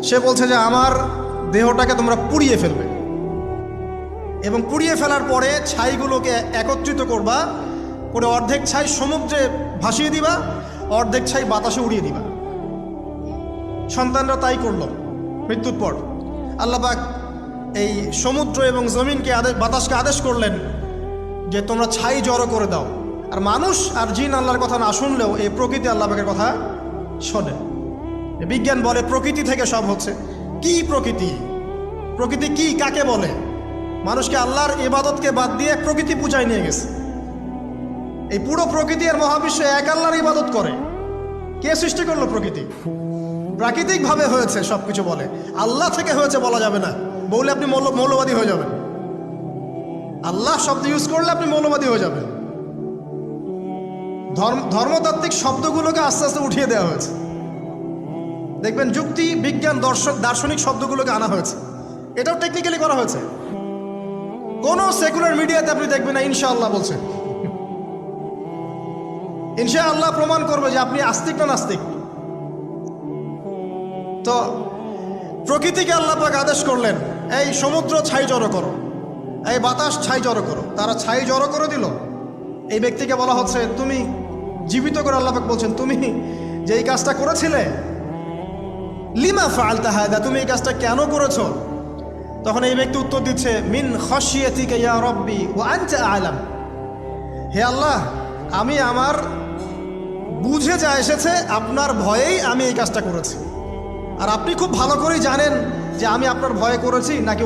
সে বলছে যে আমার দেহটাকে তোমরা পুড়িয়ে ফেলবে এবং পুড়িয়ে ফেলার পরে ছাইগুলোকে একত্রিত করবা, করে অর্ধেক ছাই সমুদ্রে ভাসিয়ে দিবা, অর্ধেক ছাই বাতাসে উড়িয়ে দিবা। সন্তানরা তাই করলো। মৃত্যুর পর আল্লাহ পাক এই সমুদ্র এবং জমিনকে বাতাসকে আদেশ করলেন যে তোমরা ছাই জড়ো করে দাও। আর মানুষ আর জিন আল্লাহর কথা না শুনলেও এই প্রকৃতি আল্লাহ পাকের কথা শোনে। বিজ্ঞান বলে প্রকৃতি থেকে সব হচ্ছে। কি প্রকৃতি? প্রকৃতি কি, কাকে বলে? মানুষকে আল্লাহর ইবাদতকে বাদ দিয়ে প্রকৃতি পূজায় নিয়ে গেছে। এই পুরো প্রকৃতি আর মহাবিশ্বে এক আল্লাহর ইবাদত করে। কে সৃষ্টি করলো প্রকৃতি? প্রাকৃতিকভাবে হয়েছে সবকিছু বলে। আল্লাহ থেকে হয়েছে বলা যাবে না, বললে আপনি মৌলবাদী হয়ে যাবেন। আল্লাহ শব্দ ইউজ করলে আপনি মৌলবাদী হয়ে যাবেন। ধর্মতাত্ত্বিক শব্দগুলোকে আস্তে আস্তে উঠিয়ে দেওয়া হয়েছে। দেখবেন যুক্তি, বিজ্ঞান, দার্শনিক শব্দগুলোকে আনা হয়েছে। এটাও টেকনিক্যালি করা হয়েছে। কোনো সেকুলার মিডিয়াতে আপনি দেখবেন না ইনশাআল্লাহ বলছে। ইনশাআল্লাহ প্রমাণ করবে যে আপনি আস্তিক না নাস্তিক। তো প্রকৃতিকে আল্লাহ পাক আদেশ করলেন, এই সমুদ্র ছাই জড়ো করো, এই বাতাস ছাই জড়ো করো। তারা ছাই জড়ো করে দিল। এই ব্যক্তিকে বলা হচ্ছে তুমি জীবিত করে আল্লাহ পাক বলছেন তুমি যে এই কাজটা করেছিলে, লিমা ফাআলতা হাদা, তুমি এই কাজটা কেন করেছো? তখন এই ব্যক্তি উত্তর দিচ্ছে, মিন খাশিয়াতিকা ইয়া রাব্বি ওয়া আনতা আ'লাম। হে আল্লাহ, আমি আমার বুঝে যা এসেছে আপনার ভয়েই আমি এই কাজটা করেছি, আর আপনি খুব ভালো করেই জানেন যে আমি আপনার ভয়ে করেছি নাকি